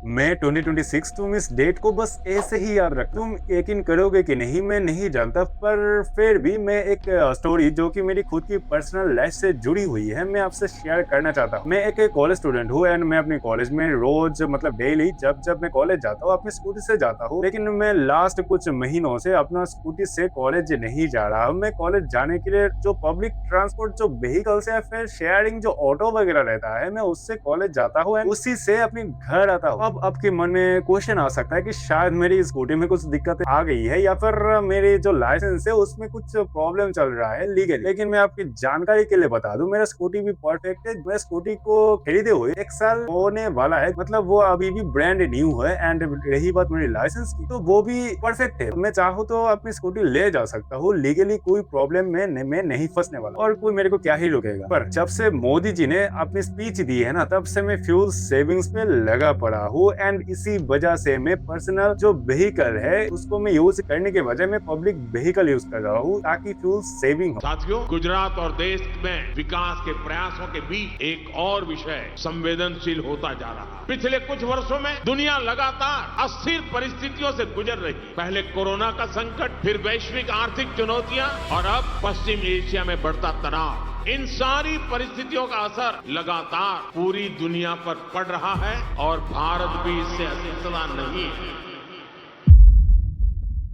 मैं 2026 तुम इस डेट को बस ऐसे ही याद रख। तुम यकीन करोगे कि नहीं, मैं नहीं जानता, पर फिर भी मैं एक स्टोरी जो कि मेरी खुद की पर्सनल लाइफ से जुड़ी हुई है, मैं आपसे शेयर करना चाहता हूँ। मैं एक कॉलेज स्टूडेंट हूँ एंड मैं अपने कॉलेज में रोज मतलब डेली जब जब मैं कॉलेज जाता हूँ अपनी स्कूटी से जाता हूँ, लेकिन मैं लास्ट कुछ महीनों से अपना स्कूटी से कॉलेज नहीं जा रहा हूँ। मैं कॉलेज जाने के लिए जो पब्लिक ट्रांसपोर्ट जो व्हीकल्स है, फिर शेयरिंग जो ऑटो वगैरह रहता है, मैं उससे कॉलेज जाता हूँ एंड उसी से अपने घर आता हूँ। अब आपके मन में क्वेश्चन आ सकता है कि शायद मेरी स्कूटी में कुछ दिक्कत आ गई है या फिर मेरी जो लाइसेंस है उसमें कुछ प्रॉब्लम चल रहा है लीगली। लेकिन मैं आपकी जानकारी के लिए बता दूं, मेरा स्कूटी भी परफेक्ट है। मैं स्कूटी को खरीदे हुए 1 साल होने वाला है, मतलब वो अभी भी ब्रांड न्यू है। एंड रही बात मेरी लाइसेंस की, तो वो भी परफेक्ट है। मैं चाहूँ तो अपनी स्कूटी ले जा सकता हूँ लीगली, कोई प्रॉब्लम में मैं नहीं फंसने वाला और कोई मेरे को क्या ही रोकेगा। पर जब से मोदी जी ने अपनी स्पीच दी है ना, तब से मैं फ्यूल सेविंग्स पे लगा पड़ा हूँ एंड इसी वजह से मैं पर्सनल जो व्हीकल है उसको मैं यूज करने के बजाय मैं पब्लिक व्हीकल यूज कर रहा हूँ ताकि फ्यूल सेविंग हो। साथियों, गुजरात और देश में विकास के प्रयासों के बीच एक और विषय संवेदनशील होता जा रहा है। पिछले कुछ वर्षों में दुनिया लगातार अस्थिर परिस्थितियों से गुजर रही है। पहले कोरोना का संकट, फिर वैश्विक आर्थिक चुनौतियां और अब पश्चिम एशिया में बढ़ता तनाव। इन सारी परिस्थितियों का असर लगातार पूरी दुनिया पर पड़ रहा है और भारत भी इससे अछूता नहीं है।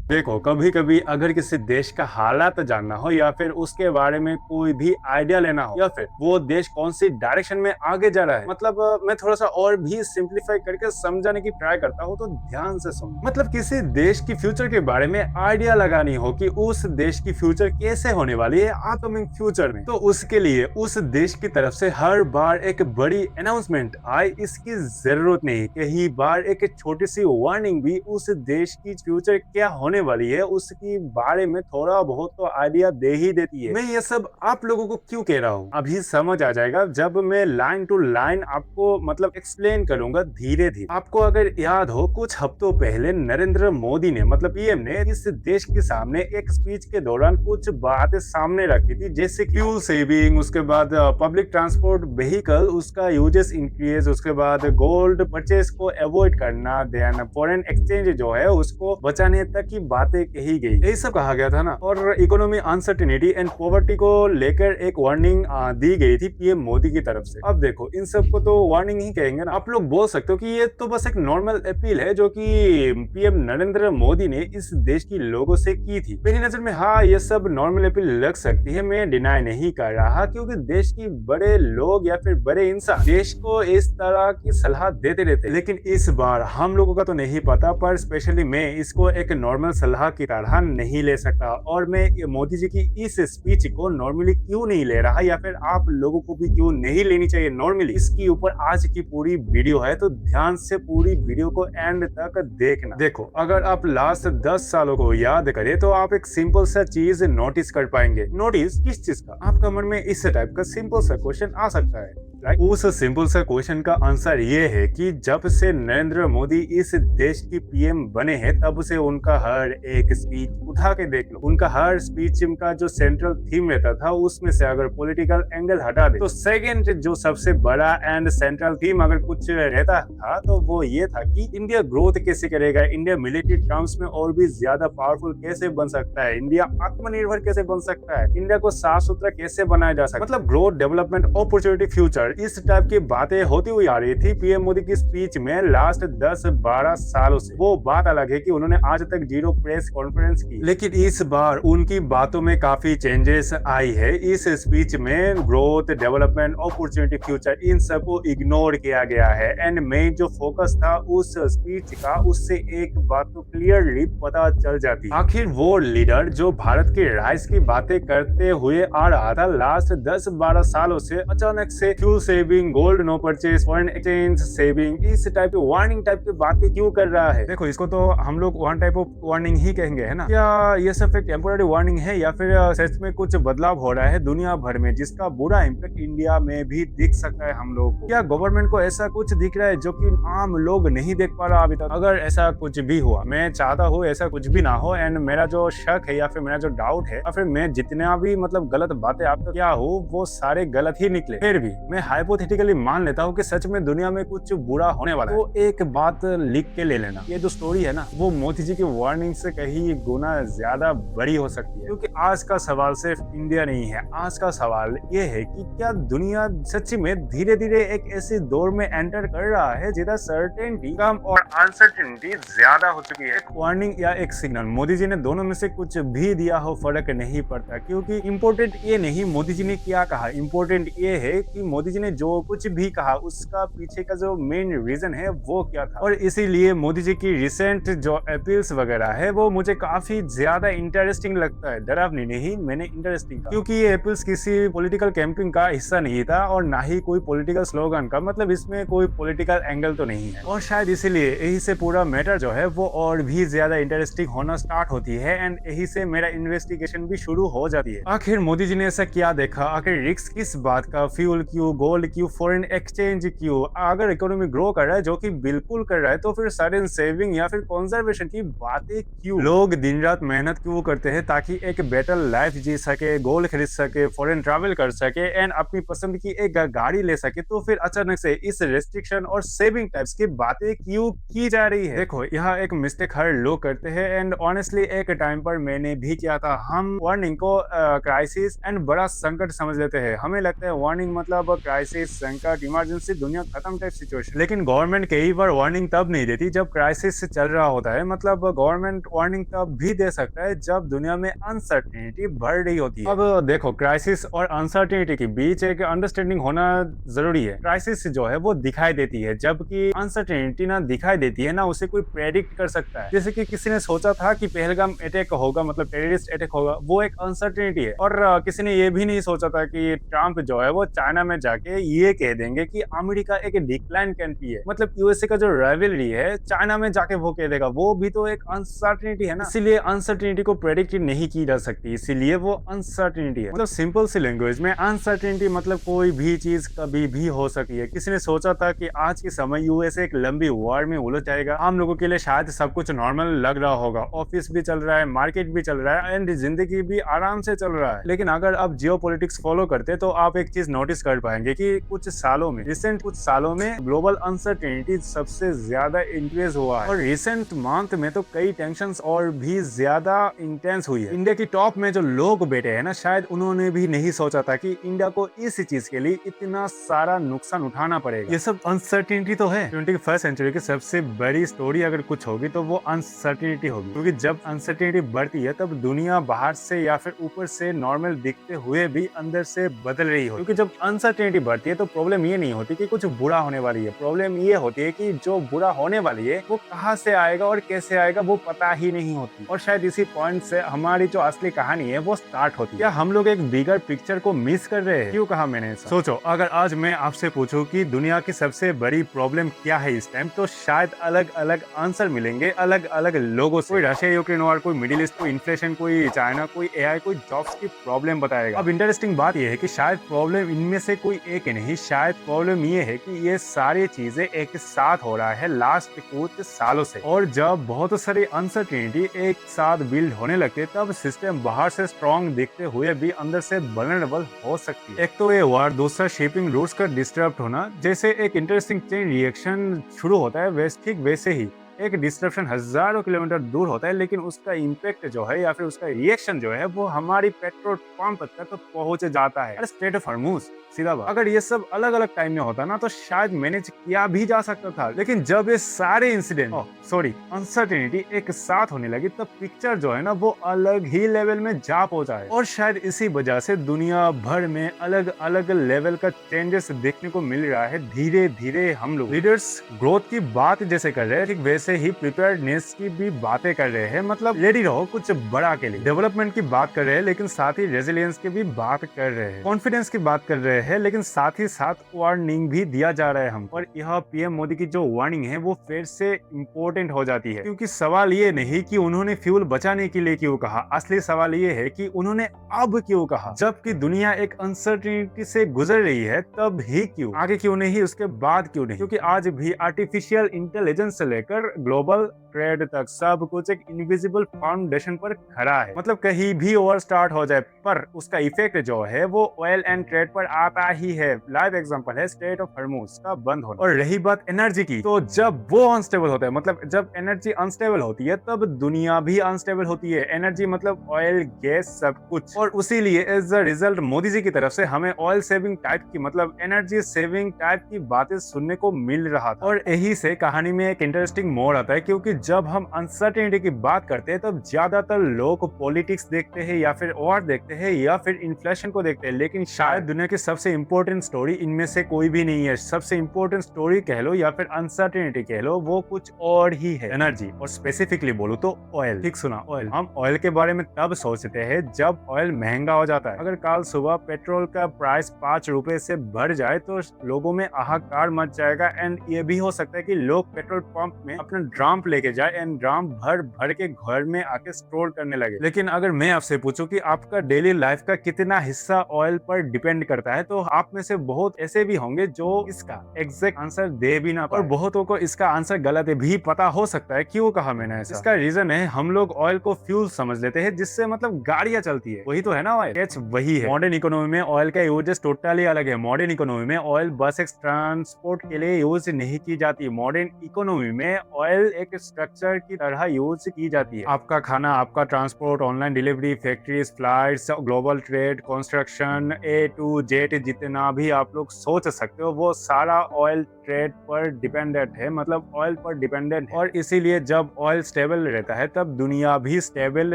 देखो, कभी कभी अगर किसी देश का हालात जानना हो या फिर उसके बारे में कोई भी आइडिया लेना हो या फिर वो देश कौन सी डायरेक्शन में आगे जा रहा है, मतलब मैं थोड़ा सा और भी सिंप्लीफाई करके समझाने की ट्राई करता हूँ, तो ध्यान से सुनो। मतलब किसी देश की फ्यूचर के बारे में आइडिया लगानी हो कि उस देश की फ्यूचर कैसे होने वाली है अपकमिंग फ्यूचर में, तो उसके लिए उस देश की तरफ से हर बार एक बड़ी अनाउंसमेंट आए इसकी जरूरत नहीं। कई बार एक छोटी सी वार्निंग भी उस देश की फ्यूचर क्या होने वाली है उसके बारे में थोड़ा बहुत तो आइडिया दे ही देती है। मैं ये सब आप लोगों को क्यों कह रहा हूँ अभी समझ आ जाएगा जब मैं लाइन टू लाइन आपको मतलब एक्सप्लेन करूंगा धीरे धीरे। आपको अगर याद हो, कुछ हफ्तों पहले नरेंद्र मोदी ने मतलब पीएम ने इस देश के सामने एक स्पीच के दौरान कुछ बातें सामने रखी थी, जैसे फ्यूल सेविंग, उसके बाद पब्लिक ट्रांसपोर्ट व्हीकल उसका यूजेस इंक्रीज, उसके बाद गोल्ड परचेज को अवॉइड करना, देन फॉरेन एक्सचेंज जो है उसको बचाने तक की बातें कही गई। यही सब कहा गया था ना। और इकोनॉमी अनसर्टेनिटी एंड पॉवर्टी को लेकर एक वार्निंग दी गई थी पीएम मोदी की तरफ से। अब देखो, इन सब को तो वार्निंग ही कहेंगे ना। आप लोग बोल सकते हो कि ये तो बस एक नॉर्मल अपील है जो कि पीएम नरेंद्र मोदी ने इस देश की लोगों से की थी। मेरी नजर में हाँ, ये सब नॉर्मल अपील लग सकती है, मैं डिनाई नहीं कर रहा, क्योंकि देश की बड़े लोग या फिर बड़े इंसान देश को इस तरह की सलाह देते रहते। लेकिन इस बार हम लोगों का तो नहीं पता, पर स्पेशली मैं इसको एक नॉर्मल सलाह की तरह नहीं ले सकता। और मैं मोदी जी की इस स्पीच को नॉर्मली क्यों नहीं ले रहा या फिर आप लोगों को भी क्यों नहीं लेनी चाहिए नॉर्मली, इसके ऊपर आज की पूरी वीडियो है, तो ध्यान से पूरी वीडियो को एंड तक देखना। देखो, अगर आप लास्ट 10 सालों को याद करें तो आप एक सिंपल सा चीज नोटिस कर पाएंगे। नोटिस किस चीज का? आपका मन में इस टाइप का सिंपल सा क्वेश्चन आ सकता है। उस सिंपल सा क्वेश्चन का आंसर ये है कि जब से नरेंद्र मोदी इस देश की पीएम बने हैं तब से उनका हर एक स्पीच उठा के देख लो, उनका हर स्पीच का जो सेंट्रल थीम रहता था उसमें से अगर पॉलिटिकल एंगल हटा दे तो सेकंड जो सबसे बड़ा एंड सेंट्रल थीम अगर कुछ रहता था तो वो ये था कि इंडिया ग्रोथ कैसे करेगा, इंडिया मिलिट्री टर्म्स में और भी ज्यादा पावरफुल कैसे बन सकता है, इंडिया आत्मनिर्भर कैसे बन सकता है, इंडिया को साफ सुथरा कैसे बनाया जा सकता है, मतलब ग्रोथ, डेवलपमेंट, अपॉर्चुनिटी, फ्यूचर, इस टाइप की बातें होती हुई आ रही थी पीएम मोदी की स्पीच में लास्ट 10-12 सालों से। वो बात अलग है कि उन्होंने आज तक 0 प्रेस कॉन्फ्रेंस की, लेकिन इस बार उनकी बातों में काफी चेंजेस आई है। इस स्पीच में growth, development, opportunity, future in सबको इग्नोर किया गया है। एंड मेन जो फोकस था उस स्पीच का, उससे एक बात तो क्लियरली पता चल जाती, आखिर वो लीडर जो भारत के राइज की बातें करते हुए आ रहा था लास्ट 10-12 सालों से, अचानक से fuel saving, gold no purchase, foreign exchange saving, इस टाइप की वार्निंग टाइप की बातें क्यों कर रहा है? देखो, इसको तो हम लोग वन टाइप ऑफ वार्निंग ही कहेंगे, है ना। क्या ये सिर्फ एक टेम्पोररी वार्निंग है या फिर सच में कुछ बदलाव हो रहा है दुनिया भर में जिसका बुरा इम्पैक्ट इंडिया में भी दिख सकता है हम लोग को? क्या गवर्नमेंट को ऐसा कुछ दिख रहा है जो कि आम लोग नहीं देख पा रहा अभी तक? अगर ऐसा कुछ भी हुआ, मैं चाहता हूँ ऐसा कुछ भी ना हो, एंड मेरा जो शक है या फिर मेरा जो डाउट है या फिर मैं जितना भी मतलब गलत बातें आप क्या हो वो सारे गलत ही निकले, फिर भी मैं हाइपोथेटिकली मान लेता हूँ कि सच में दुनिया में कुछ बुरा होने वाला है, तो एक बात लिख के ले लेना, ये जो स्टोरी है ना वो मोदी जी की वार्निंग से कहीं गुना ज्यादा बड़ी हो सकती है। क्योंकि आज का सवाल सिर्फ इंडिया नहीं है, आज का सवाल ये है कि क्या दुनिया सच्ची में धीरे धीरे एक ऐसे दौर में एंटर कर रहा है जिधर सर्टेनिटी कम और अनसर्टेनिटी ज्यादा हो चुकी है। एक वार्निंग या एक सिग्नल, मोदी जी ने दोनों में से कुछ भी दिया हो फर्क नहीं पड़ता, क्योंकि इम्पोर्टेंट ये नहीं मोदी जी ने क्या कहा, इम्पोर्टेंट ये है कि मोदी जी ने जो कुछ भी कहा उसका पीछे का जो मेन रीजन है वो क्या था। और इसीलिए मोदी जी की रिसेंट जो अपील्स वगैरह है वो मुझे काफी ज्यादा इंटरेस्टिंग लगता है। डरावनी नहीं, मैंने इंटरेस्टिंग कहा, क्योंकि ये अपील्स किसी पॉलिटिकल कैंपिंग का हिस्सा नहीं था और ना ही कोई पॉलिटिकल स्लोगन का, मतलब इसमें कोई पॉलिटिकल एंगल तो नहीं है। और शायद इसीलिए यही से पूरा मैटर जो है वो और भी ज्यादा इंटरेस्टिंग होना स्टार्ट होती है एंड यही से मेरा इन्वेस्टिगेशन भी शुरू हो जाती है। आखिर मोदी जी ने ऐसा क्या देखा, आखिर रिस्क किस बात का, फ्यूल क्यों, गोल्ड क्यों, फॉरेन एक्सचेंज क्यों, अगर इकोनॉमी ग्रो कर रहा है जो कि बिल्कुल कर रहा है तो फिर सडन सेविंग या फिर कंजर्वेशन की बातें क्यों, लोग दिन रात मेहनत क्यों करते हैं ताकि एक बेटर लाइफ जी सके, गोल्ड खरीद सके, फॉरेन ट्रैवल कर सके एंड अपनी पसंद की एक गाड़ी ले सके, तो फिर अचानक से इस रेस्ट्रिक्शन और सेविंग टाइप्स की बातें क्यों की जा रही है। देखो यहाँ एक मिस्टेक हर लोग करते हैं एंड ऑनेस्टली एक टाइम पर मैंने भी किया था। हम वार्निंग को क्राइसिस एंड बड़ा संकट समझ लेते हैं, हमें लगता है वार्निंग मतलब क्राइसिस, संकट, इमरजेंसी, दुनिया खत्म टाइप सिचुएशन। लेकिन गवर्नमेंट कई बार वार्निंग तब नहीं देती जब क्राइसिस से चल रहा होता है, मतलब गवर्नमेंट वार्निंग तब भी दे सकता है जब दुनिया में अनसर्टेनिटी बढ़ रही होती है। अब देखो क्राइसिस और अनसर्टेनिटी के बीच एक अंडरस्टैंडिंग होना जरूरी है। क्राइसिस जो है वो दिखाई देती है जबकि अनसर्टेनिटी ना दिखाई देती है, ना उसे कोई प्रेडिक्ट कर सकता है। जैसे कि किसी ने सोचा था कि पहलगाम अटैक होगा, मतलब टेररिस्ट अटैक होगा, वो एक अनसर्टेनिटी है। और किसी ने ये भी नहीं सोचा था कि ट्रम्प जो है वो चाइना में जाके ये कह देंगे कि अमेरिका एक डिक्लाइन कंट्री है, मतलब यूएसए का जो राइवलरी है चाइना में जाके वो कह देगा, वो भी तो एक अनसर्टेनिटी है ना। इसीलिए अनसर्टेनिटी को प्रेडिक्ट नहीं की जा सकती, इसीलिए वो अनसर्टेनिटी है। मतलब सिंपल सी लैंग्वेज में अनसर्टेनिटी मतलब कोई भी चीज कभी भी हो सकती है। किसी ने सोचा था कि आज के समय यूएसए एक लंबी वॉर में उलझ जाएगा, आम लोगों के लिए शायद सब कुछ नॉर्मल लग रहा होगा, ऑफिस भी चल रहा है, मार्केट भी चल रहा है एंड जिंदगी भी आराम से चल रहा है। लेकिन अगर आप जियोपॉलिटिक्स फॉलो करते तो आप एक चीज नोटिस कर पाएंगे कि कुछ सालों में, रिसेंट कुछ सालों में ग्लोबल अनसर्टेनिटी सबसे ज्यादा इंक्रीज हुआ है और रिसेंट मंथ में तो कई टेंशंस और भी ज्यादा इंटेंस हुई है। इंडिया की टॉप में जो लोग बैठे हैं ना, शायद उन्होंने भी नहीं सोचा था कि इंडिया को इस चीज के लिए इतना सारा नुकसान उठाना पड़ेगा। ये सब अनसर्टेनिटी तो है। 21st सेंचुरी की सबसे बड़ी स्टोरी अगर कुछ होगी तो वो अनसर्टेनिटी होगी, क्योंकि जब अनसर्टेनिटी बढ़ती है तब दुनिया बाहर से या फिर ऊपर से नॉर्मल दिखते हुए भी अंदर से बदल रही हो। क्योंकि जब अनसर्टेनिटी बढ़ती है तो प्रॉब्लम ये नहीं होती कि कुछ बुरा होने वाली है, प्रॉब्लम ये होती है कि जो बुरा होने वाली है वो कहाँ से आएगा और कैसे आएगा वो पता ही नहीं होती। और शायद इसी पॉइंट से हमारी जो असली कहानी है वो स्टार्ट होती है। क्या हम लोग एक बिगर पिक्चर को मिस कर रहे हैं? क्यों कहा मैंने ऐसा? सोचो अगर आज मैं आपसे पूछूं कि दुनिया की सबसे बड़ी प्रॉब्लम क्या है इस टाइम, तो शायद अलग अलग आंसर मिलेंगे अलग अलग लोगों से। कोई रशिया यूक्रेन वॉर, कोई मिडिल ईस्ट, कोई इन्फ्लेशन, कोई चाइना, कोई एआई, कोई जॉब्स की प्रॉब्लम बताएगा। अब इंटरेस्टिंग बात यह है कि शायद प्रॉब्लम इनमें से कोई एक नहीं, शायद प्रॉब्लम ये है कि ये सारी चीजें एक साथ हो रहा है लास्ट कुछ सालों से। और जब बहुत सारी अनसर्टेनिटी एक साथ बिल्ड होने लगते तब सिस्टम बाहर से स्ट्रॉन्ग दिखते हुए भी अंदर से वल्नरेबल हो सकती है। एक तो ये वार, दूसरा शिपिंग रूट्स का डिस्टर्ब होना। जैसे एक इंटरेस्टिंग चेन रिएक्शन शुरू होता है ठीक वैसे ही एक डिस्ट्रप्शन हजारों किलोमीटर दूर होता है, लेकिन उसका इम्पैक्ट जो है या फिर उसका रिएक्शन जो है वो हमारी पेट्रोल पंप तक तो पहुंच जाता है। स्ट्रेट ऑफ हॉर्मुज, सीधा बात। अगर ये सब अलग अलग टाइम में होता ना तो शायद मैनेज किया भी जा सकता था, लेकिन जब ये सारे इंसिडेंट अनसर्टेनिटी एक साथ होने लगी तब पिक्चर जो है ना वो अलग ही लेवल में जा पहुंचा है। और शायद इसी वजह से दुनिया भर में अलग अलग लेवल का चेंजेस देखने को मिल रहा है। धीरे धीरे हम लोग लीडर्स ग्रोथ की बात जैसे कर रहे हैं, ठीक वैसे ही प्रिपेयर्डनेस की भी बातें कर रहे हैं, मतलब रेडी रहो कुछ बड़ा के लिए। डेवलपमेंट की बात कर रहे हैं लेकिन साथ ही रेजिलियंस की भी बात कर रहे हैं, कॉन्फिडेंस की बात कर रहे हैं, लेकिन साथ ही साथ वार्निंग भी दिया जा रहा है हम। और यह पीएम मोदी की जो वार्निंग है वो फिर से इम्पोर्टेंट हो जाती है, क्योंकि सवाल ये नहीं कि उन्होंने फ्यूल बचाने के लिए क्यों कहा, असली सवाल ये है कि उन्होंने अब क्यों कहा। जबकि दुनिया एक अनसर्टेनिटी से गुजर रही है तब ही क्यों, आगे क्यों नहीं, उसके बाद क्यों नहीं। क्योंकि आज भी आर्टिफिशियल इंटेलिजेंस से लेकर ग्लोबल ट्रेड तक सब कुछ एक इनविजिबल फाउंडेशन पर खड़ा है। मतलब कहीं भी ओवर स्टार्ट हो जाए पर उसका इफेक्ट जो है वो ऑयल एंड ट्रेड पर आता ही है। लाइव एग्जांपल है स्ट्रेट ऑफ हॉर्मुज का बंद होना। और रही बात एनर्जी की, तो जब वो अनस्टेबल होता है, मतलब जब एनर्जी अनस्टेबल होती है तब दुनिया भी अनस्टेबल होती है। एनर्जी मतलब ऑयल, गैस, सब कुछ। और उसीलिए as a result Modi ji की तरफ से हमें ऑयल सेविंग टाइप की, मतलब एनर्जी सेविंग टाइप की बातें सुनने को मिल रहा था। और यही से कहानी में एक इंटरेस्टिंग मोड़ आता है, क्योंकि जब हम अनसर्टेनिटी की बात करते हैं तब ज्यादातर लोग पॉलिटिक्स देखते हैं या फिर वॉर देखते हैं या फिर इन्फ्लेशन को देखते हैं, लेकिन शायद दुनिया की सबसे इंपॉर्टेंट स्टोरी इनमें से कोई भी नहीं है। सबसे इंपॉर्टेंट स्टोरी कह लो या फिर अनसर्टेनिटी कह लो, वो कुछ और ही है, एनर्जी। और स्पेसिफिकली बोलूं तो ऑयल। ठीक सुना, ऑयल। हम ऑयल के बारे में तब सोचते हैं जब ऑयल महंगा हो जाता है। अगर कल सुबह पेट्रोल का प्राइस 5 रुपए से बढ़ जाए तो लोगों में हाहाकार मच जाएगा। एंड ये भी हो सकता है कि लोग पेट्रोल पंप में अपना ड्रम लेके जाए एंड ड्रम भर भर के घर में आके स्टोर करने लगे। लेकिन अगर मैं आपसे पूछूं कि आपका डेली लाइफ का कितना हिस्सा ऑयल पर डिपेंड करता है, तो आप में से बहुत ऐसे भी होंगे जो इसका एग्जैक्ट आंसर दे भी ना पाए। और बहुतों को इसका आंसर गलत भी पता हो सकता है। क्यों कहा मैंने ऐसा? इसका रीजन है हम लोग ऑयल को फ्यूल समझ लेते हैं, जिससे मतलब गाड़ियां चलती है, वही तो है ना ऑयल। कैच वही है। मॉडर्न इकोनॉमी में ऑयल का यूजेस टोटली अलग है। मॉडर्न इकोनॉमी में ऑयल बस एक ट्रांसपोर्ट के लिए यूज नहीं की जाती। मॉडर्न इकोनॉमी में ऑयल एक स्ट्रक्चर की तरह यूज की जाती है। आपका खाना, आपका transport, online delivery, factories, flights, global trade, construction, A to Z, जितना भी आप लोग सोच सकते हो वो सारा ऑयल ट्रेड पर डिपेंडेंट है, मतलब ऑयल पर डिपेंडेंट है। और इसीलिए जब ऑयल स्टेबल रहता है तब दुनिया भी स्टेबल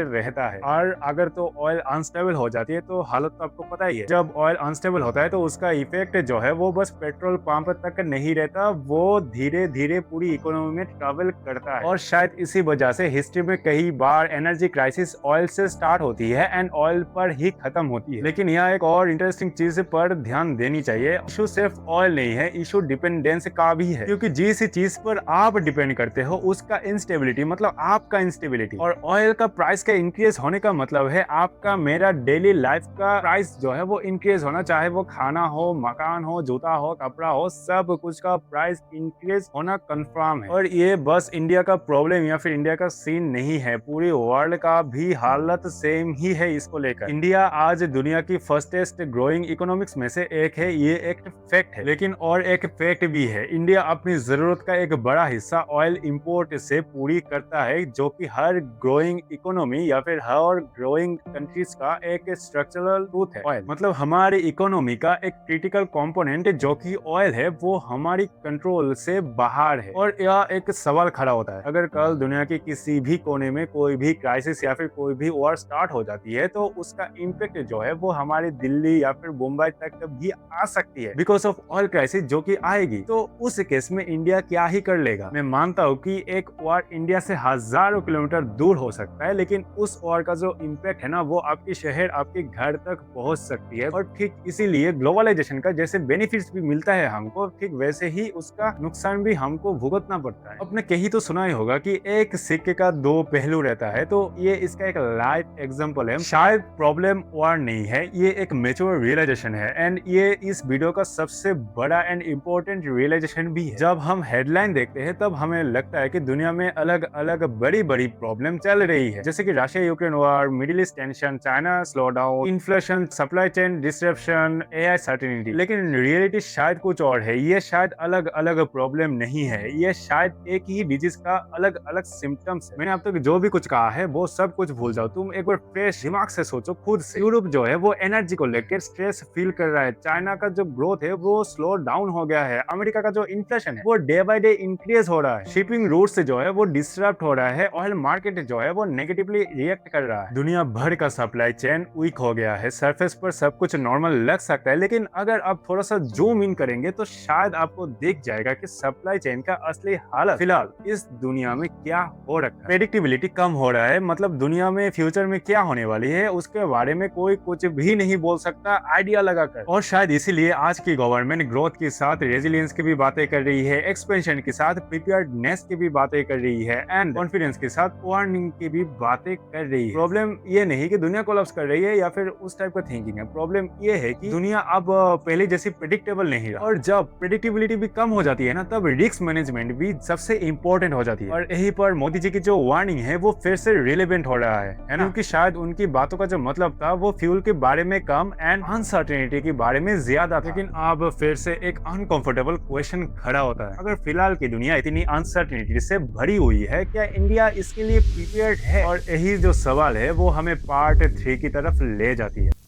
रहता है। और अगर तो ऑयल अनस्टेबल हो जाती है तो हालत तो आपको पता ही है। जब ऑयल अनस्टेबल होता है तो उसका इफेक्ट जो है वो बस पेट्रोल पंप तक नहीं रहता, वो धीरे धीरे पूरी इकोनॉमी में ट्रेवल करता है। और शायद इसी वजह से हिस्ट्री में कई बार एनर्जी क्राइसिस ऑयल से स्टार्ट होती है एंड ऑयल पर ही खत्म होती है। लेकिन यहाँ एक और इंटरेस्टिंग चीज पर ध्यान देनी चाहिए। इशू सिर्फ ऑयल नहीं है, इशू डिपेंडेंस का भी है। क्योंकि जिस चीज पर आप डिपेंड करते हो उसका इंस्टेबिलिटी, मतलब आपका इंस्टेबिलिटी, और ऑयल का प्राइस का इंक्रीज होने का मतलब है आपका मेरा डेली लाइफ का प्राइस जो है वो इंक्रीज होना। चाहे वो खाना हो, मकान हो, जूता हो, कपड़ा हो, सब कुछ का प्राइस इंक्रीज होना कंफर्म है। और ये बस इंडिया का प्रॉब्लम या फिर इंडिया का सीन नहीं है, पूरी वर्ल्ड का भी हालत सेम ही है इसको लेकर। इंडिया आज दुनिया की फर्स्टेस्ट ग्रोइंग इकोनॉमिक्स में से एक है, ये एक फैक्ट है। लेकिन और एक फैक्ट भी है, इंडिया अपनी जरूरत का एक बड़ा हिस्सा ऑयल इंपोर्ट से पूरी करता है, जो कि हर ग्रोइंग इकोनॉमी या फिर हर ग्रोइंग कंट्रीज का एक स्ट्रक्चरल ट्रूथ है। ऑयल मतलब हमारी इकोनॉमी का एक क्रिटिकल कंपोनेंट जो कि ऑयल है, वो हमारी कंट्रोल से बाहर है। और यह एक सवाल खड़ा होता है, अगर कल दुनिया के किसी भी कोने में कोई भी क्राइसिस या फिर कोई भी वॉर स्टार्ट हो जाती है तो उसका इम्पैक्ट जो है वो हमारी दिल्ली या फिर मुंबई तक भी आ सकती है बिकॉज ऑफ ऑयल क्राइसिस जो कि आएगी। तो उस केस में इंडिया क्या ही कर लेगा? मैं मानता हूँ कि एक वॉर इंडिया से हजारों किलोमीटर दूर हो सकता है, लेकिन उस वॉर का जो इम्पैक्ट है ना वो आपके शहर, आपके घर तक पहुंच सकती है। और ठीक इसीलिए ग्लोबलाइजेशन का जैसे बेनिफिट्स भी मिलता है हमको, ठीक वैसे ही उसका नुकसान भी हमको भुगतना पड़ता है। आपने कहीं तो सुना ही होगा कि एक सिक्के का दो पहलू रहता है, तो ये इसका एक लाइव एग्जांपल है। शायद प्रॉब्लम वॉर नहीं है, ये एक मैच्योर रियलाइजेशन है। एंड ये इस वीडियो का सबसे बड़ा एंड इम्पोर्टेंट रियलाइजेशन भी है। जब हम हेडलाइन देखते हैं तब हमें लगता है कि दुनिया में अलग अलग बड़ी बड़ी प्रॉब्लम चल रही है, जैसे कि Russia Ukraine war, middle east tension, China slowdown, inflation, supply chain disruption, AI certainty. लेकिन रियलिटी शायद कुछ और है। ये शायद अलग अलग प्रॉब्लम नहीं है, ये शायद एक ही डिजीज का अलग अलग सिम्टम्स है। मैंने अब तक जो भी कुछ कहा है वो सब कुछ भूल जाओ, तुम एक बार फ्रेश दिमाग से सोचो खुद से। यूरोप जो है वो एनर्जी को लेकर स्ट्रेस फील कर रहा है, चाइना का जो ग्रोथ है वो स्लो डाउन हो गया है, अमेरिका का जो इन्फ्लेशन है वो डे बाय डे इंक्रीज हो रहा है, शिपिंग रूट से जो है वो डिस्टर्ब हो रहा है, ऑयल मार्केट जो है वो नेगेटिवली रिएक्ट कर रहा है, दुनिया भर का सप्लाई चेन वीक हो गया है। सरफेस पर सब कुछ नॉर्मल लग सकता है, लेकिन अगर आप थोड़ा सा जूम इन करेंगे तो शायद आपको दिख जाएगा कि सप्लाई चेन का असली हालत फिलहाल इस दुनिया में क्या हो रखा है। प्रेडिक्टेबिलिटी कम हो रहा है, मतलब दुनिया में फ्यूचर में क्या होने वाली है उसके बारे में कोई कुछ भी नहीं बोल सकता आइडिया लगाकर। और शायद इसीलिए आज की गवर्नमेंट ग्रोथ के साथ रेजिलियंस की भी बातें कर रही है, एक्सपेंशन के साथ प्रिपेयर्डनेस की भी बातें कर रही है, एंड कॉन्फिडेंस के साथ वार्निंग की भी बातें कर रही है। प्रॉब्लम ये नहीं कि दुनिया कोलैप्स कर रही है या फिर उस टाइप का थिंकिंग है, प्रॉब्लम ये है कि दुनिया अब पहले जैसी प्रेडिक्टेबल नहीं रहा। और जब प्रेडिक्टेबिलिटी भी कम हो जाती है ना, तब रिस्क मैनेजमेंट भी सबसे इंपॉर्टेंट हो जाती है। और यही पर मोदी जी की जो वार्निंग है वो फिर से रिलेवेंट हो रहा है ना, क्योंकि शायद उनकी बातों का जो मतलब था वो फ्यूल के बारे में कम एंड अनसर्टेनिटी के बारे में ज्यादा था। लेकिन अब फिर से एक अनकंफर्टेबल क्वेश्चन खड़ा होता है, अगर फिलहाल की दुनिया इतनी अनसर्टेनिटी से भरी हुई है, क्या इंडिया इसके लिए प्रिपेयर्ड है? और यही जो सवाल है वो हमें पार्ट 3 की तरफ ले जाती है।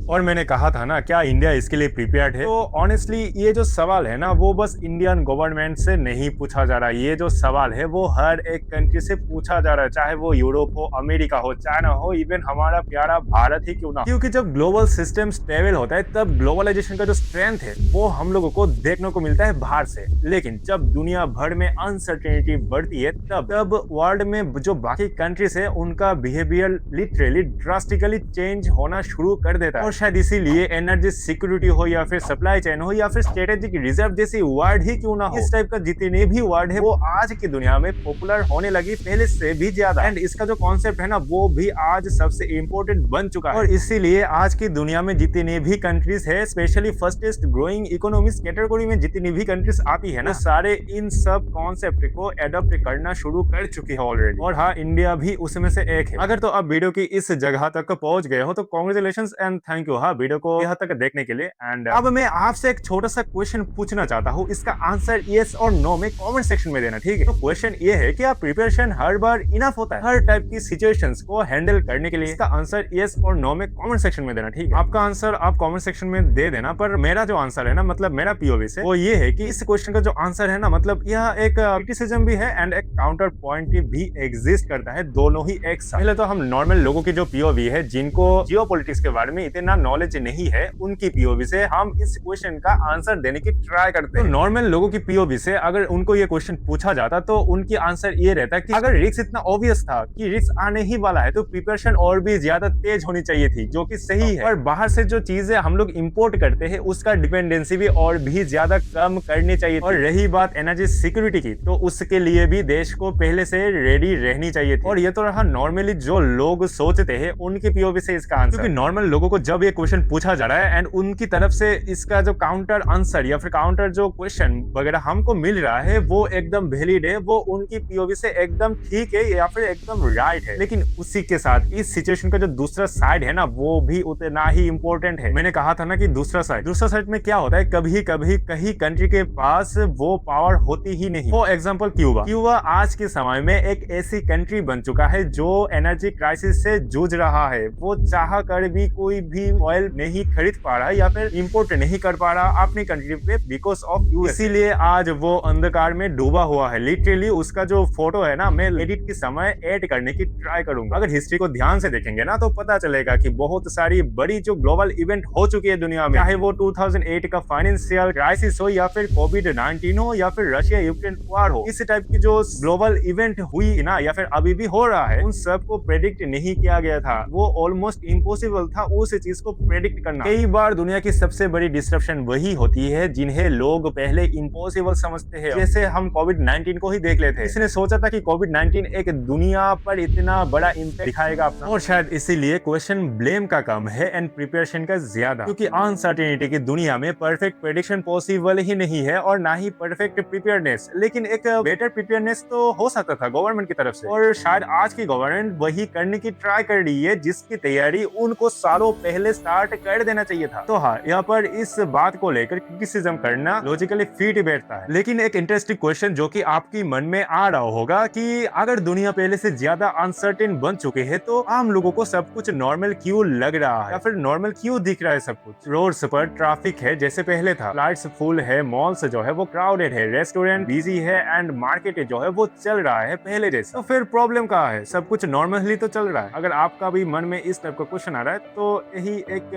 और मैंने कहा था ना, क्या इंडिया इसके लिए प्रिपेयर्ड है? तो ऑनेस्टली ये जो सवाल है ना वो बस इंडियन गवर्नमेंट से नहीं पूछा जा रहा। ये जो सवाल है वो हर एक कंट्री से पूछा जा रहा है, चाहे वो यूरोप हो, अमेरिका हो, चाइना हो, इवन हमारा प्यारा भारत ही क्यों ना। क्योंकि जब ग्लोबल सिस्टम स्टेबल होता है तब ग्लोबलाइजेशन का जो स्ट्रेंथ है वो हम लोगों को देखने को मिलता है बाहर से। लेकिन जब दुनिया भर में अनसर्टेनिटी बढ़ती है तब वर्ल्ड में जो बाकी कंट्रीज है उनका बिहेवियर लिटरली ड्रास्टिकली चेंज होना शुरू कर देता है। और शायद इसीलिए एनर्जी सिक्योरिटी हो या फिर सप्लाई चेन हो या फिर स्ट्रेटेजिक रिजर्व जैसी वर्ड ही क्यों ना हो, इस टाइप का जितने भी वर्ड है वो आज की दुनिया में पॉपुलर होने लगी पहले से भी ज्यादा। एंड इसका जो कॉन्सेप्ट है ना वो भी आज सबसे इम्पोर्टेंट बन चुका है। और इसीलिए आज की दुनिया में जितनी भी कंट्रीज है, स्पेशली फर्स्टेस्ट ग्रोइंग इकोनॉमिक्स कैटेगरी में जितनी भी कंट्रीज आती है ना, सारे इन सब कॉन्सेप्ट को एडॉप्ट करना शुरू कर चुकी है ऑलरेडी। और हाँ, इंडिया भी उसमें से एक है। अगर तो अब वीडियो की इस जगह तक पहुंच गए हो तो कांग्रेचुलेशंस एंड थैंक यू हाँ वीडियो को यहाँ तक देखने के लिए। एंड अब मैं आपसे एक छोटा सा क्वेश्चन पूछना चाहता हूँ, इसका आंसर यस और नो में कमेंट सेक्शन में देना, ठीक है? तो क्वेश्चन ये है कि आप प्रिपरेशन हर बार इनफ होता है हर टाइप की सिचुएशंस को हैंडल करने के लिए? इसका आंसर यस और नो में कमेंट सेक्शन में देना, ठीक है? आपका आंसर आप कमेंट सेक्शन में दे देना, पर मेरा जो आंसर है ना, मतलब मेरा पीओवी से, वो ये है कि इस क्वेश्चन का जो आंसर है ना, मतलब यह एक क्रिटिसिज्म भी है एंड एक काउंटर पॉइंट भी एग्जिस्ट करता है, दोनों ही एक साथ। पहले तो हम नॉर्मल लोगों की जो पीओवी है, जिनको जियोपॉलिटिक्स के बारे में इतना नॉलेज नहीं है, उनकी पीओवी से हम इस क्वेश्चन का आंसर देने की ट्राई करते हैं। तो नॉर्मल लोगों की पीओवी से अगर उनको ये क्वेश्चन पूछा जाता तो उनकी आंसर ये रहता कि अगर रिस्क इतना ऑब्वियस था कि रिस्क आने ही वाला है तो प्रिपरेशन और भी ज्यादा तेज होनी चाहिए थी, जो कि सही है। और बाहर से जो चीजें हम लोग इंपोर्ट करते हैं उसका डिपेंडेंसी भी और भी ज्यादा कम करनी चाहिए। और रही बात एनर्जी सिक्योरिटी की, तो उसके लिए भी देश को पहले से रेडी रहनी चाहिए थी। और ये तो रहा नॉर्मली जो लोग सोचते हैं उनकी पीओवी से इसका आंसर, क्योंकि नॉर्मल लोगों को जब ये क्वेश्चन पूछा जा रहा है एंड उनकी तरफ से इसका जो काउंटर आंसर या फिर काउंटर जो क्वेश्चन वगैरह हमको मिल रहा है वो एकदम वैलिड है, वो उनकी पीओवी से एकदम ठीक है या फिर एकदम राइट है। लेकिन उसी के साथ इस सिचुएशन का जो दूसरा साइड है ना वो भी उतना ही इंपॉर्टेंट है। मैंने कहा था ना कि दूसरा साइड में क्या होता है, कभी कभी कहीं कंट्री के पास वो पावर होती ही नहीं। फॉर एग्जांपल क्यूबा आज के समय में एक ऐसी कंट्री बन चुका है जो एनर्जी क्राइसिस से जूझ रहा है। वो चाह कर भी कोई भी ऑयल नहीं खरीद पा रहा या फिर इंपोर्ट नहीं कर पा रहा अपनी कंट्री पे बिकॉज ऑफ यूएस। इसीलिए आज वो अंधकार में डूबा हुआ है। लिटरली उसका जो फोटो है ना, मैं एडिट के समय ऐड करने की ट्राई करूंगा। अगर हिस्ट्री को ध्यान से देखेंगे ना तो पता चलेगा कि बहुत सारी बड़ी जो ग्लोबल इवेंट हो चुकी है दुनिया में, चाहे वो 2008 का फाइनेंशियल क्राइसिस हो या फिर कोविड-19 हो या फिर रशिया यूक्रेन वॉर हो, इस टाइप की जो ग्लोबल इवेंट हुई ना या फिर अभी भी हो रहा है, उन सबको प्रेडिक्ट नहीं किया गया था। वो ऑलमोस्ट इम्पॉसिबल था उस चीज को प्रेडिक्ट करना। कई बार दुनिया की सबसे बड़ी डिस्ट्रप्शन वही होती है जिन्हें लोग पहले इम्पॉसिबल समझते हैं। जैसे हम कोविड-19 को ही देख लेते हैं, इसने सोचा था कि कोविड-19 एक दुनिया पर इतना बड़ा इम्पैक्ट दिखाएगा अपना, और शायद इसीलिए क्वेश्चन ब्लेम का कम है एंड प्रिपरेशन का ज्यादा, क्योंकि अनसर्टेनिटी की दुनिया में परफेक्ट प्रेडिक्शन पॉसिबल ही नहीं है और ना ही परफेक्ट प्रिपेयरनेस। लेकिन एक बेटर प्रिपेयरनेस तो हो सकता था गवर्नमेंट की तरफ से, और शायद आज की गवर्नमेंट वही करने की ट्राई कर रही है जिसकी तैयारी उनको सालों पहले स्टार्ट कर देना चाहिए था। तो हाँ, यहाँ पर इस बात को लेकर क्रिटिसिज्म करना लॉजिकली फिट बैठता है। लेकिन एक इंटरेस्टिंग क्वेश्चन जो कि आपकी मन में आ रहा होगा कि अगर दुनिया पहले से ज्यादा अनसर्टेन बन चुके हैं तो आम लोगों को सब कुछ नॉर्मल क्यों लग रहा है या फिर नॉर्मल क्यों दिख रहा है सब कुछ? रोड्स पर ट्रैफिक है जैसे पहले था, फ्लाइट्स फुल है, मॉल्स जो है वो क्राउडेड है, रेस्टोरेंट बिजी है एंड मार्केट जो है वो चल रहा है पहले जैसे। तो फिर प्रॉब्लम कहाँ है? सब कुछ नॉर्मली तो चल रहा है। अगर आपका भी मन में इस टाइप का क्वेश्चन आ रहा है तो यही एक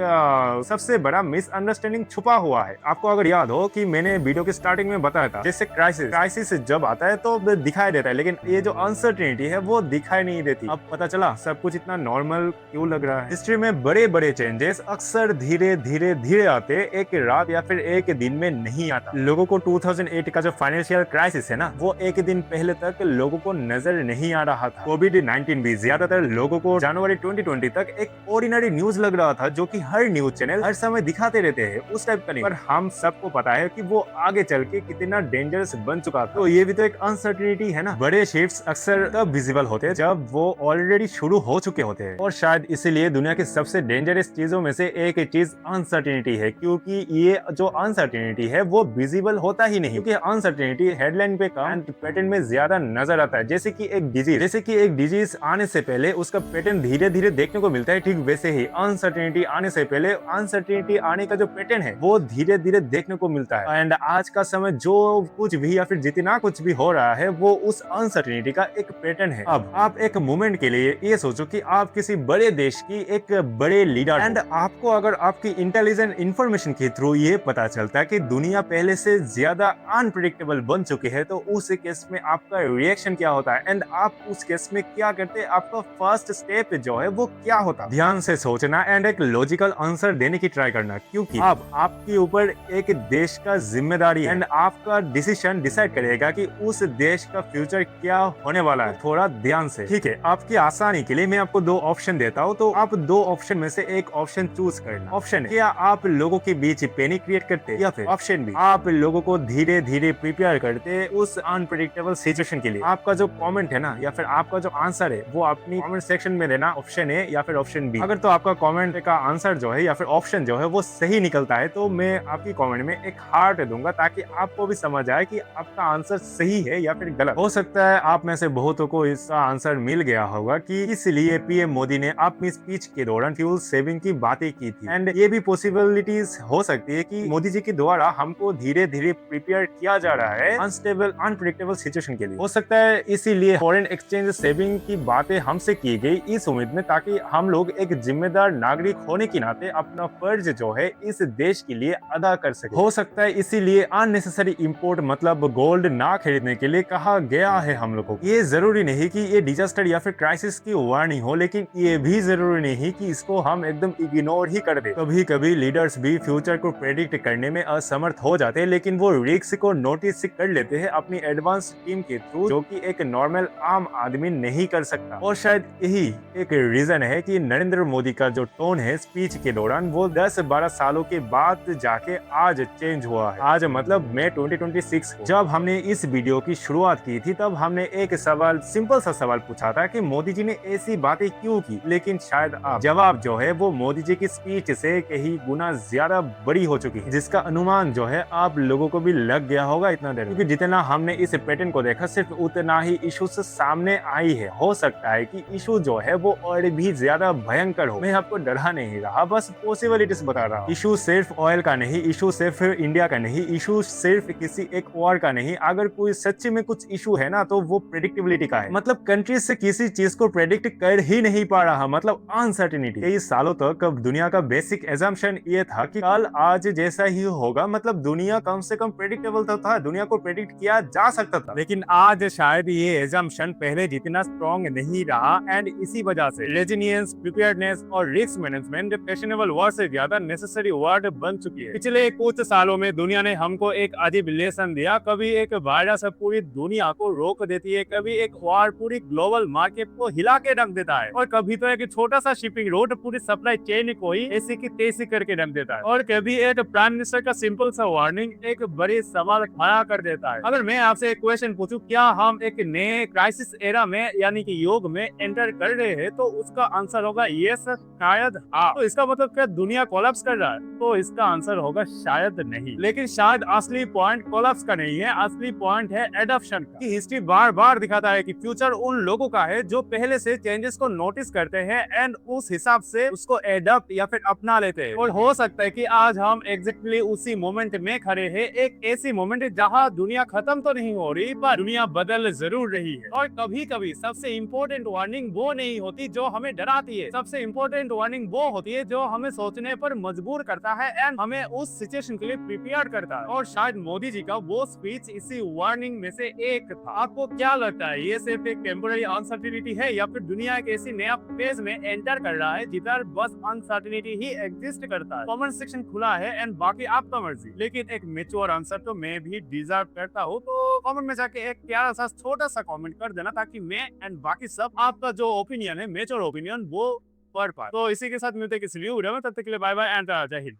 सबसे बड़ा मिसअंडरस्टैंडिंग छुपा हुआ है। आपको अगर याद हो कि मैंने वीडियो के स्टार्टिंग में बताया था, जैसे क्राइसिस जब आता है तो दिखाई देता है, लेकिन ये जो अनसर्टेनिटी है वो दिखाई नहीं देती। अब पता चला सब कुछ इतना नॉर्मल क्यों लग रहा है। हिस्ट्री में बड़े बड़े चेंजेस अक्सर धीरे धीरे धीरे आते, एक रात या फिर एक दिन में नहीं आता। लोगों को 2008 का जो फाइनेंशियल क्राइसिस है ना वो एक दिन पहले तक लोगों को नजर नहीं आ रहा था। कोविड-19 भी ज्यादातर लोगों को जनवरी 2020 तक एक ऑर्डिनरी न्यूज लग रहा था, जो कि हर न्यूज चैनल हर समय दिखाते रहते हैं उस टाइप का नहीं। पर हम सबको पता है कि वो आगे चल के कितना डेंजरस बन चुका था। तो ये भी तो एक अनसर्टेनिटी है ना। बड़े शिफ्ट्स अक्सर तब विजिबल होते हैं जब वो ऑलरेडी शुरू हो चुके होते हैं, और शायद इसीलिए दुनिया की सबसे डेंजरस चीजों में से एक चीज अनसर्टेनिटी है, क्योंकि ये जो अनसर्टेनिटी है वो विजिबल होता ही नहीं। क्योंकि अनसर्टेनिटी हेडलाइन पे कम पैटर्न में ज्यादा नजर आता है। जैसे कि एक डिजीज आने से पहले उसका पैटर्न धीरे धीरे देखने को मिलता है, ठीक वैसे ही अनसर्टेनिटी आने से पहले अनसर्टेनिटी आने का जो पैटर्न है वो धीरे धीरे देखने को मिलता है। एंड आज का समय जो कुछ भी या फिर जितना कुछ भी हो रहा है वो उस अनसर्टेनिटी का एक पैटर्न है। अब आप एक मोमेंट के लिए ये सोचो कि आप किसी बड़े देश की एक बड़े लीडर एंड आपको अगर आपकी इंटेलिजेंट इंफॉर्मेशन के थ्रू ये पता चलता है कि दुनिया पहले से ज्यादा अनप्रेडिक्टेबल बन चुकी है, तो उस केस में आपका रिएक्शन क्या होता है एंड आप उस केस में क्या करते हैं, आपका फर्स्ट स्टेप जो है वो क्या होता है। ध्यान से सोचना एंड एक लॉजिकल आंसर देने की ट्राई करना, क्योंकि अब आपके ऊपर एक देश का जिम्मेदारी है एंड आपका डिसीजन डिसाइड करेगा कि उस देश का फ्यूचर क्या होने वाला है। थोड़ा ध्यान से, ठीक है। आपकी आसानी के लिए मैं आपको दो ऑप्शन देता हूँ, तो आप दो ऑप्शन में से एक ऑप्शन चूज करना। ऑप्शन क्या आप लोगों के बीच पैनिक क्रिएट करते, या फिर ऑप्शन बी आप लोगों को धीरे धीरे प्रिपेयर करते उस अनप्रेडिक्टेबल सिचुएशन के लिए। आपका जो कमेंट है ना या फिर आपका जो आंसर है वो अपनी कमेंट सेक्शन में देना, ऑप्शन ए या फिर ऑप्शन बी। अगर तो आपका कमेंट का आंसर जो है या फिर ऑप्शन जो है वो सही निकलता है तो मैं आपकी कमेंट में एक हार्ट दूंगा, ताकि आपको भी समझ आए कि आपका आंसर सही है या फिर गलत। हो सकता है आप में से बहुतों को इसका आंसर मिल गया होगा कि इसलिए पीएम मोदी ने अपनी स्पीच के दौरान फ्यूल सेविंग की बातें की थी। एंड ये भी पॉसिबिलिटीज हो सकती है कि मोदी जी के द्वारा हमको धीरे धीरे प्रिपेयर किया जा रहा है अनस्टेबल अनप्रेडिक्टेबल सिचुएशन के लिए। हो सकता है इसीलिए फॉरेन एक्सचेंज सेविंग की बातें हमसे की गई इस उम्मीद में, ताकि हम लोग एक जिम्मेदार नागरिक होने के नाते अपना फर्ज जो है इस देश के लिए अदा कर सके। हो सकता है इसीलिए अननेसेसरी इंपोर्ट मतलब गोल्ड ना खरीदने के लिए कहा गया है हम लोगों को। ये जरूरी नहीं कि ये डिजास्टर या फिर क्राइसिस की वार्निंग हो, लेकिन ये भी जरूरी नहीं कि इसको हम एकदम इग्नोर ही कर दे। कभी कभी लीडर्स भी फ्यूचर को प्रेडिक्ट करने में असमर्थ हो जाते हैं, लेकिन वो रिस्क को नोटिस कर लेते हैं अपनी एडवांस टीम के थ्रू, जो कि एक नॉर्मल आम आदमी नहीं कर सकता। और शायद यही एक रीजन है कि नरेंद्र मोदी का जो टोन है स्पीच के दौरान वो 10-12 सालों के बाद जाके आज चेंज हुआ है। आज मतलब मई 2026 को जब हमने इस वीडियो की शुरुआत की थी तब हमने एक सवाल, सिंपल सा सवाल पूछा था कि मोदी जी ने ऐसी बातें क्यों की, लेकिन शायद अब जवाब जो है वो मोदी जी की स्पीच से कहीं गुना ज्यादा बड़ी हो चुकी है, जिसका अनुमान जो है आप लोगों को भी लग गया होगा इतना देर। क्योंकि जितना हमने इस पैटर्न को देखा सिर्फ उतना ही इशूज सामने आई है। हो सकता है कि इशू जो है वो और भी ज्यादा भयंकर हो। मैं आपको डरा नहीं रहा, बस पॉसिबिलिटीज बता रहा हूँ। इशू सिर्फ ऑयल का नहीं, इशू सिर्फ इंडिया का नहीं, इशू सिर्फ किसी एक वॉर का नहीं। अगर कोई सच्ची में कुछ इशू है ना तो वो प्रेडिक्टेबिलिटी का है। मतलब कंट्रीज से किसी चीज को प्रेडिक्ट कर ही नहीं पा रहा, मतलब अनसर्टेनिटी। कई सालों तक दुनिया का बेसिक एजम्पशन ये था कि कल आज जैसा ही होगा, मतलब दुनिया कम से कम प्रेडिक्टेबल तो था, दुनिया को प्रेडिक्ट किया जा सकता था। लेकिन आज शायद ये एजम्पशन पहले जितना स्ट्रॉन्ग नहीं रहा, एंड इसी वजह से रेजिलियंस, प्रिपेयर्डनेस और रिस्क मैनेजमेंट फैशनेबल वर्ड से ज्यादा नेसेसरी वर्ड बन चुकी है। पिछले कुछ सालों में दुनिया ने हमको एक अजीब लेसन दिया। कभी एक वायरस पूरी दुनिया को रोक देती है, कभी एक वॉर पूरी ग्लोबल मार्केट को हिला के रख देता है, और कभी तो एक छोटा सा शिपिंग रोड पूरी सप्लाई चेन को ही ऐसी की तैसी करके रख देता है, और कभी एक प्राइम मिनिस्टर का सिंपल सा वार्निंग एक बड़ी सवाल खड़ा कर देता है। अगर मैं आपसे एक क्वेश्चन पूछूं, क्या हम एक नए क्राइसिस एरा में यानी कि युग में एंटर कर रहे हैं, तो उसका आंसर होगा यस, शायद हाँ। तो इसका मतलब क्या दुनिया कोलैप्स कर रहा है? तो इसका आंसर होगा शायद नहीं। लेकिन शायद असली पॉइंट कोलैप्स का नहीं है, असली पॉइंट है एडॉप्शन का। हिस्ट्री बार बार दिखाता है कि फ्यूचर उन लोगों का है जो पहले से चेंजेस को नोटिस करते हैं एंड उस हिसाब से उसको एडॉप्ट या फिर अपना लेते हैं। और हो सकता है कि आज हम एग्जैक्टली उसी मोमेंट में खड़े हैं, एक ऐसी मोमेंट जहां दुनिया खत्म तो नहीं हो रही पर दुनिया बदल जरूर रही है। और कभी कभी सबसे इम्पोर्टेंट वार्निंग वो नहीं होती जो हमें डराती है, सबसे इम्पोर्टेंट वार्निंग वो होती है जो हमें सोचने पर मजबूर करता है एंड हमें उस सिचुएशन के लिए प्रिपेयर करता है। और शायद मोदी जी का वो स्पीच इसी वार्निंग में से एक था। आपको क्या लगता है, ये सिर्फ एक टेम्पोररी अनसर्टेनिटी है या फिर दुनिया एक ऐसी नया फेज में एंटर कर रहा है जिधर बस अनसर्टेनिटी ही एग्जिस्ट करता है? कमेंट सेक्शन खुला है एंड बाकी आपका मर्जी, लेकिन एक मैच्योर आंसर तो मैं भी डिजर्व करता हूँ। तो कमेंट में जाके एक प्यारा सा छोटा सा कमेंट कर देना, ताकि मैं एंड बाकी सब आपका जो ओपिनियन है, मेच्योर ओपिनियन, वो पढ़ पाए। तो इसी के साथ मिलते हैं किसी न्यू वीडियो में, तब तक के लिए बाय बाय एंड जय हिंद।